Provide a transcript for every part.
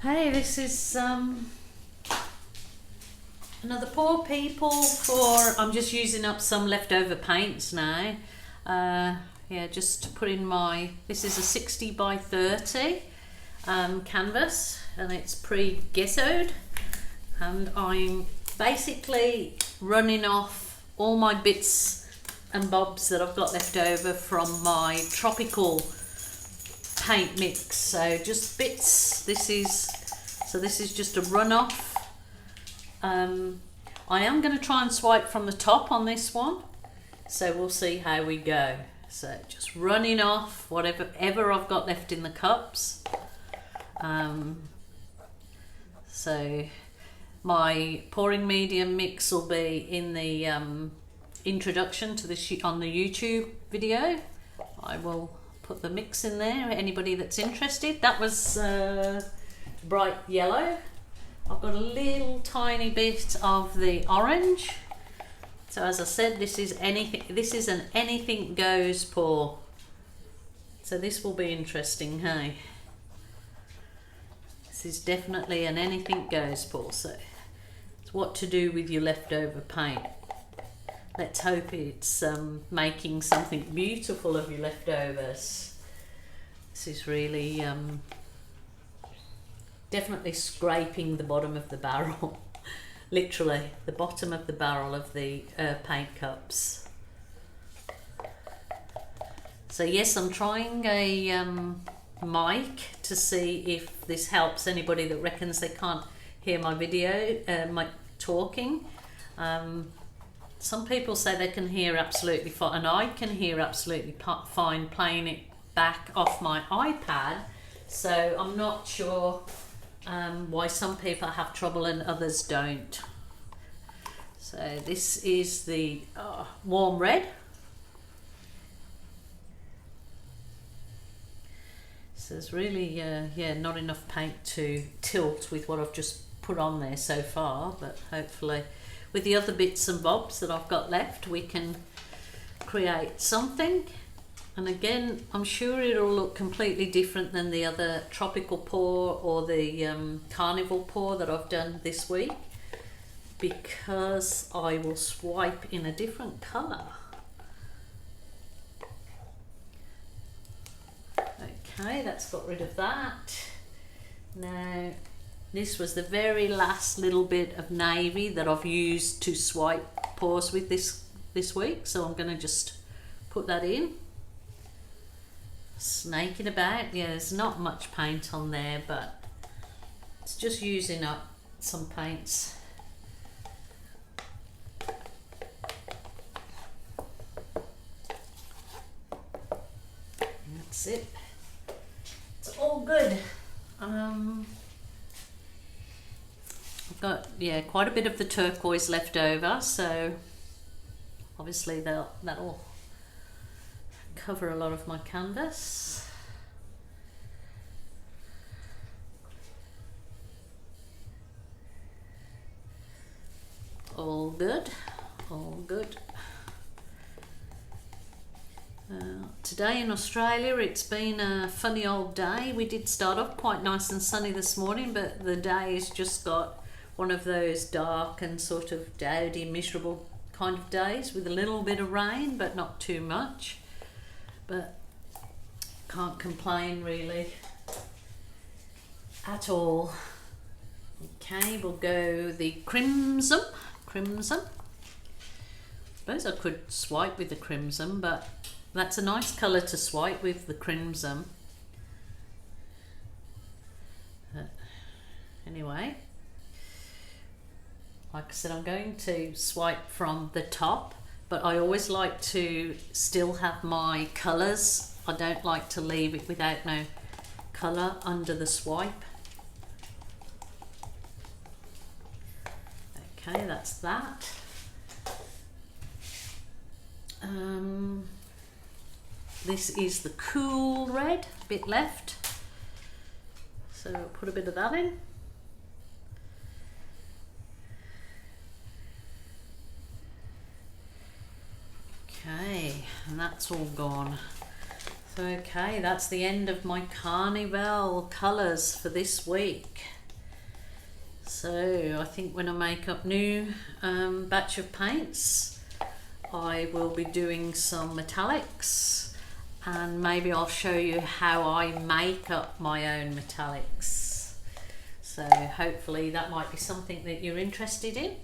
Hey, this is another pour people for, I'm just using up some leftover paints now. Yeah, just to put in my, this is a 60 by 30 canvas, and it's pre-gessoed, and I'm basically running off all my bits and bobs that I've got left over from my tropical paint mix. So just bits. This is just a runoff. I am going to try and swipe from the top on this one, so we'll see how we go. So just running off whatever I've got left in the cups. So my pouring medium mix will be in the introduction to this on the YouTube video. I will put the mix in there, anybody that's interested. That was bright yellow. I've got a little tiny bit of the orange. So as I said, this is an anything goes pour. So this will be interesting, hey? This is definitely an anything goes pour. So it's what to do with your leftover paint. Let's hope it's making something beautiful of your leftovers. This is really definitely scraping the bottom of the barrel. Literally the bottom of the barrel of the paint cups. So yes, I'm trying a mic to see if this helps anybody that reckons they can't hear my video, my talking. Some people say they can hear absolutely fine, and I can hear absolutely fine playing it back off my iPad. So I'm not sure why some people have trouble and others don't. So this is the warm red. So there's really yeah, not enough paint to tilt with what I've just put on there so far, but hopefully with the other bits and bobs that I've got left we can create something. And again, I'm sure it'll look completely different than the other tropical pour or the carnival pour that I've done this week, because I will swipe in a different colour. Okay, that's got rid of that. Now this was the very last little bit of navy that I've used to swipe pours with this week, so I'm going to just put that in. Snake it about. Yeah, there's not much paint on there, but it's just using up some paints. That's it. It's all good. I've got, yeah, quite a bit of the turquoise left over, so obviously that'll cover a lot of my canvas. All good, all good. Today in Australia it's been a funny old day. We did start off quite nice and sunny this morning, but the day's just got one of those dark and sort of dowdy, miserable kind of days with a little bit of rain, but not too much. But can't complain really at all. Okay, we'll go the crimson. I suppose I could swipe with the crimson, but that's a nice colour to swipe with, the crimson. Anyway, like I said, I'm going to swipe from the top, but I always like to still have my colours. I don't like to leave it without no colour under the swipe. Okay, that's that. This is the cool red, bit left. So I'll put a bit of that in. Okay, and that's all gone. Okay, that's the end of my carnival colours for this week. So I think when I make up new batch of paints, I will be doing some metallics, and maybe I'll show you how I make up my own metallics. So hopefully that might be something that you're interested in.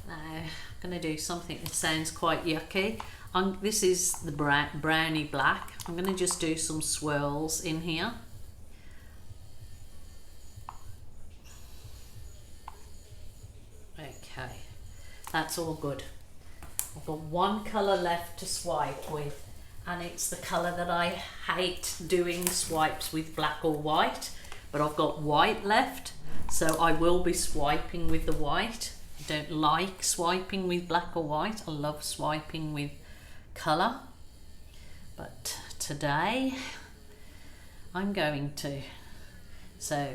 Now I'm going to do something that sounds quite yucky. This is the browny black. I'm going to just do some swirls in here. Okay, that's all good. I've got one colour left to swipe with, and it's the colour that I hate doing swipes with, black or white, but I've got white left, so I will be swiping with the white. I don't like swiping with black or white. I love swiping with colour, but today I'm going to. So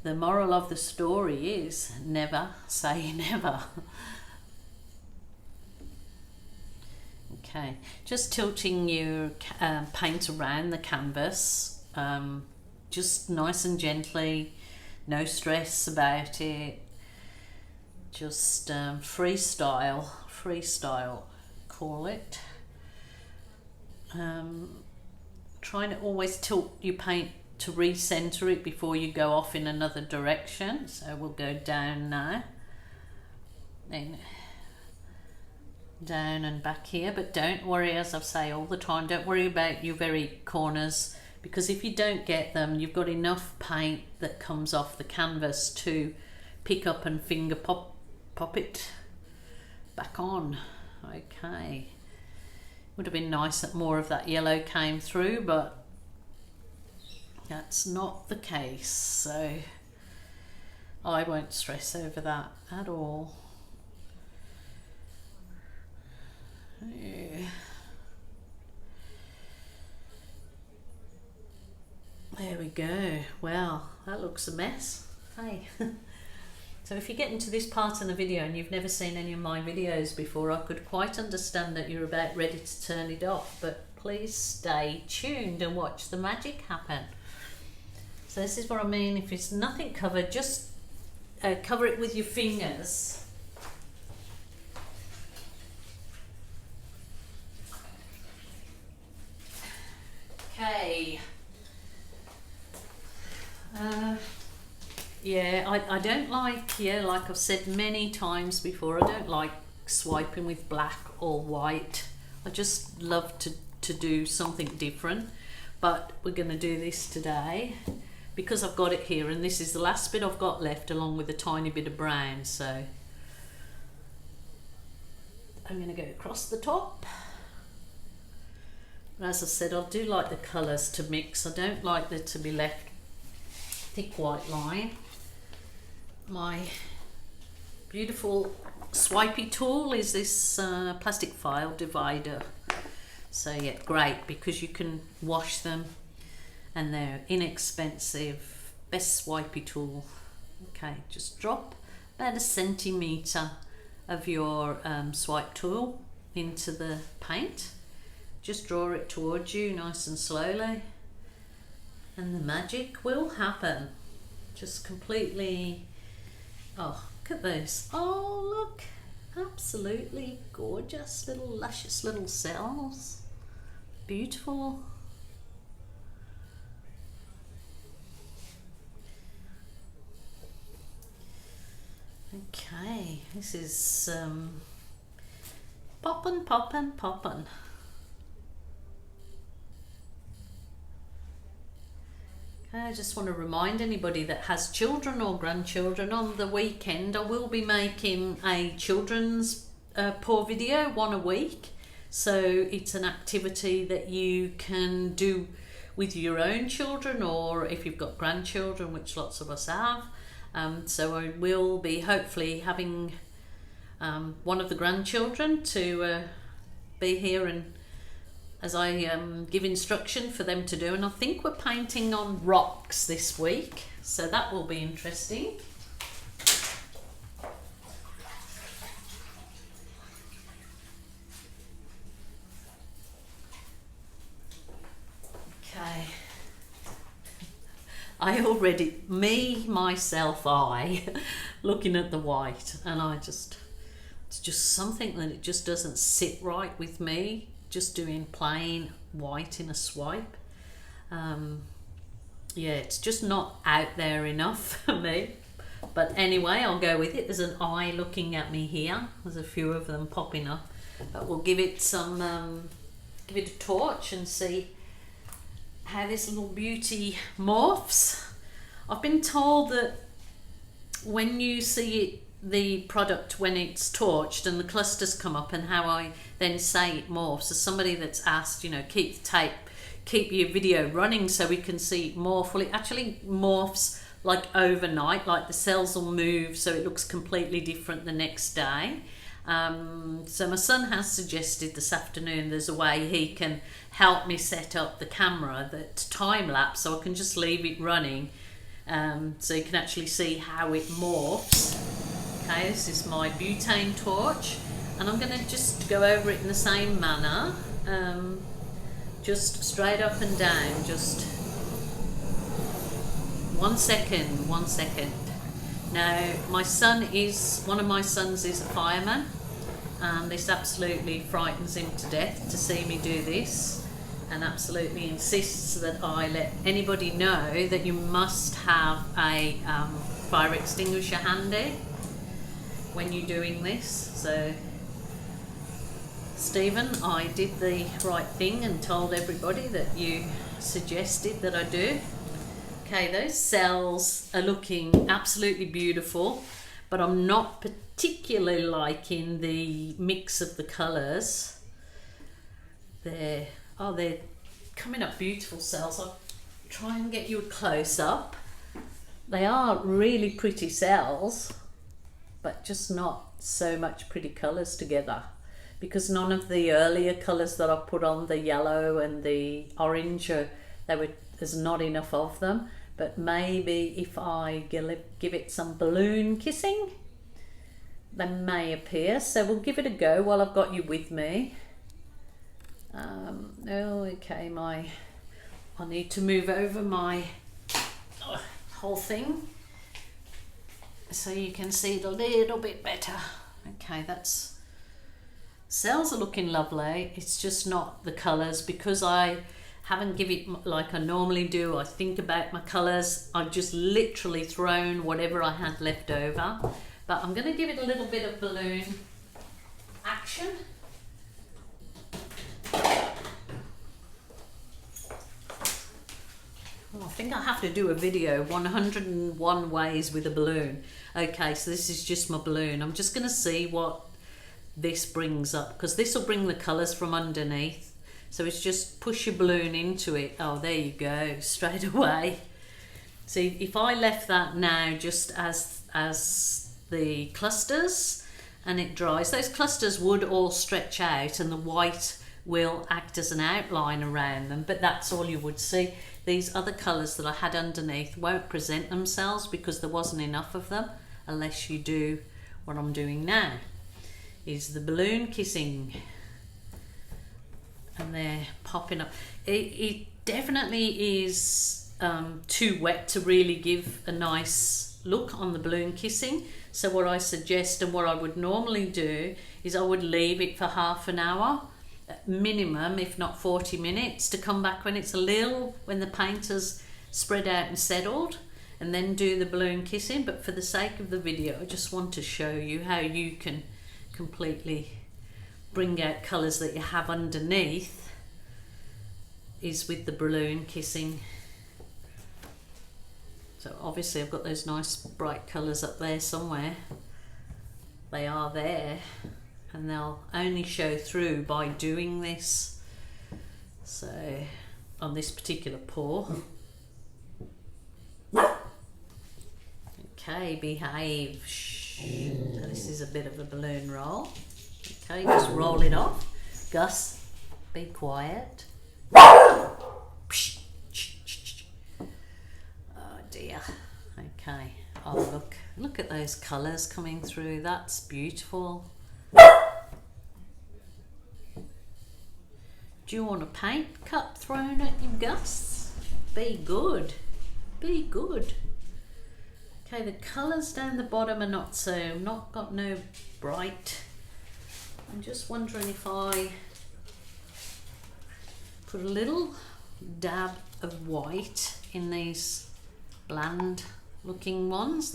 the moral of the story is never say never. Okay, just tilting your paint around the canvas, just nice and gently, no stress about it, just freestyle call it. Trying to always tilt your paint to recenter it before you go off in another direction. So we'll go down now, then down and back here, but don't worry, as I say all the time, don't worry about your very corners, because if you don't get them, you've got enough paint that comes off the canvas to pick up and finger pop it back on. Okay, would have been nice that more of that yellow came through, but that's not the case, so I won't stress over that at all. There we go. Well, that looks a mess. Hey. So if you get into this part of the video and you've never seen any of my videos before, I could quite understand that you're about ready to turn it off, but please stay tuned and watch the magic happen. So this is what I mean, if it's nothing covered, just cover it with your fingers. Okay. Yeah, I don't like, like I've said many times before, I don't like swiping with black or white. I just love to do something different, but we're going to do this today because I've got it here, and this is the last bit I've got left along with a tiny bit of brown. So I'm going to go across the top. But as I said, I do like the colours to mix. I don't like there to be left thick white line. My beautiful swipey tool is this plastic file divider. So yeah, great, because you can wash them and they're inexpensive. Best swipey tool. Okay, just drop about 1 centimetre of your swipe tool into the paint. Just draw it towards you nice and slowly, and the magic will happen. Just completely. Oh, look at this. Oh, look, absolutely gorgeous little luscious little cells. Beautiful. Okay, this is poppin'. I just want to remind anybody that has children or grandchildren, on the weekend I will be making a children's pour video, one a week. So it's an activity that you can do with your own children, or if you've got grandchildren, which lots of us have. So I will be hopefully having one of the grandchildren to be here, and as I give instruction for them to do, and I think we're painting on rocks this week, so that will be interesting. I looking at the white, and it's just something that it just doesn't sit right with me, just doing plain white in a swipe. Yeah, it's just not out there enough for me. But anyway, I'll go with it. There's an eye looking at me here. There's a few of them popping up. But we'll give it give it a torch and see how this little beauty morphs. I've been told that when you see the product when it's torched and the clusters come up, and how I then say it morphs, as somebody that's asked, you know, keep your video running so we can see it morph. Well, it actually morphs like overnight, like the cells will move so it looks completely different the next day. So my son has suggested this afternoon there's a way he can help me set up the camera that time lapse, so I can just leave it running, so you can actually see how it morphs. Okay, this is my butane torch, and I'm going to just go over it in the same manner, just straight up and down, just 1 second, 1 second. Now, one of my sons is a fireman, and this absolutely frightens him to death to see me do this, and absolutely insists that I let anybody know that you must have a fire extinguisher handy when you're doing this. So, Stephen, I did the right thing and told everybody that you suggested that I do. Okay, those cells are looking absolutely beautiful, but I'm not particularly liking the mix of the colours. They're coming up beautiful cells. I'll try and get you a close-up. They are really pretty cells, but just not so much pretty colours together, because none of the earlier colours that I put on, the yellow and the orange, there's not enough of them. But maybe if I give it some balloon kissing, they may appear. So we'll give it a go while I've got you with me. Okay, I need to move over my whole thing so you can see it a little bit better. Okay, cells are looking lovely. It's just not the colours, because I haven't give it like I normally do. I think about my colours. I've just literally thrown whatever I had left over. But I'm going to give it a little bit of balloon action. I think I have to do a video, 101 ways with a balloon. Okay, so this is just my balloon. I'm just going to see what this brings up, because this will bring the colours from underneath. So it's just push your balloon into it. Oh, there you go, straight away. See, if I left that now just as the clusters and it dries, those clusters would all stretch out and the white will act as an outline around them, but that's all you would see. These other colours that I had underneath won't present themselves because there wasn't enough of them, unless you do what I'm doing now, is the balloon kissing. And they're popping up. It definitely is too wet to really give a nice look on the balloon kissing. So what I suggest, and what I would normally do, is I would leave it for half an hour minimum, if not 40 minutes, to come back when it's when the paint has spread out and settled, and then do the balloon kissing. But for the sake of the video, I just want to show you how you can completely bring out colours that you have underneath, is with the balloon kissing. So obviously I've got those nice bright colours up there somewhere. They are there, and they'll only show through by doing this. So on this particular pour. Okay, behave. Shh. Now this is a bit of a balloon roll. Okay, just roll it off. Gus, be quiet. Oh dear. Okay. Oh, look at those colours coming through. That's beautiful. Do you want a paint cup thrown at you, Gus? Be good. be good. Okay, the colours down the bottom are not got no bright. I'm just wondering if I put a little dab of white in these bland looking ones.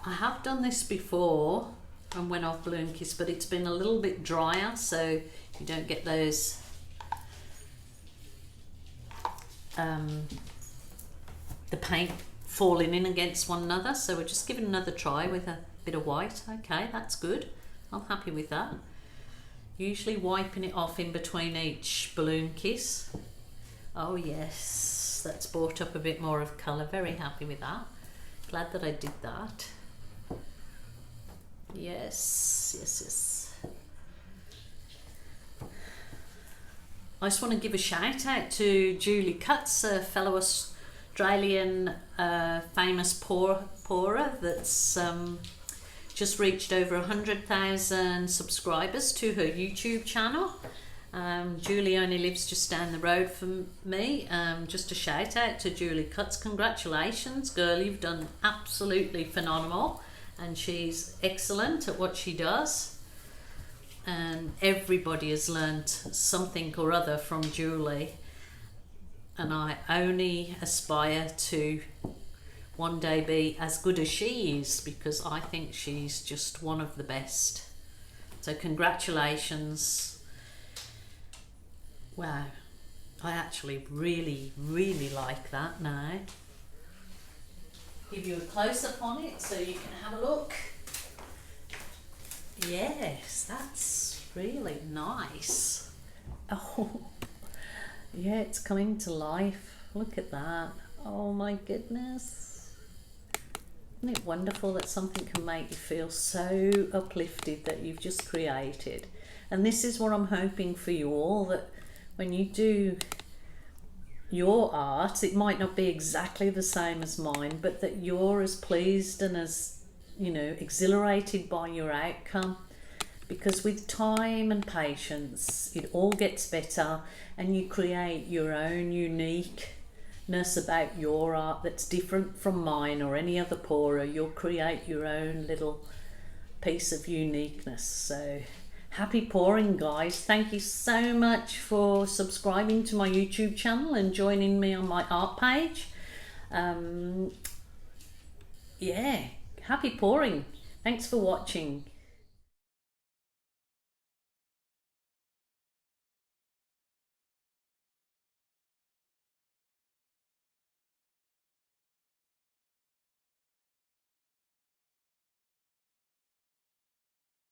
I have done this before and went off Balloon Kiss, but it's been a little bit drier, so you don't get those the paint falling in against one another. So we're just giving another try with a bit of white. Okay, that's good. I'm happy with that. Usually wiping it off in between each Balloon Kiss. Oh yes, that's brought up a bit more of colour. Very happy with that. Glad that I did that. Yes, yes, yes. I just want to give a shout out to Julie Cutts, a fellow Australian famous pourer that's just reached over 100,000 subscribers to her YouTube channel. Julie only lives just down the road from me. Just a shout out to Julie Cutts. Congratulations, girl, you've done absolutely phenomenal, and she's excellent at what she does, and everybody has learnt something or other from Julie, and I only aspire to one day be as good as she is, because I think she's just one of the best. So congratulations. Wow, I actually really like that now. Give you a close-up on it so you can have a look. Yes, that's really nice. Oh, yeah, it's coming to life. Look at that. Oh my goodness. Isn't it wonderful that something can make you feel so uplifted that you've just created? And this is what I'm hoping for you all, that when you do your art, it might not be exactly the same as mine, but that you're as pleased and as, you know, exhilarated by your outcome. Because with time and patience, it all gets better, and you create your own uniqueness about your art that's different from mine or any other pourer. You'll create your own little piece of uniqueness. So happy pouring, guys. Thank you so much for subscribing to my YouTube channel and joining me on my art page. Yeah, happy pouring. Thanks for watching.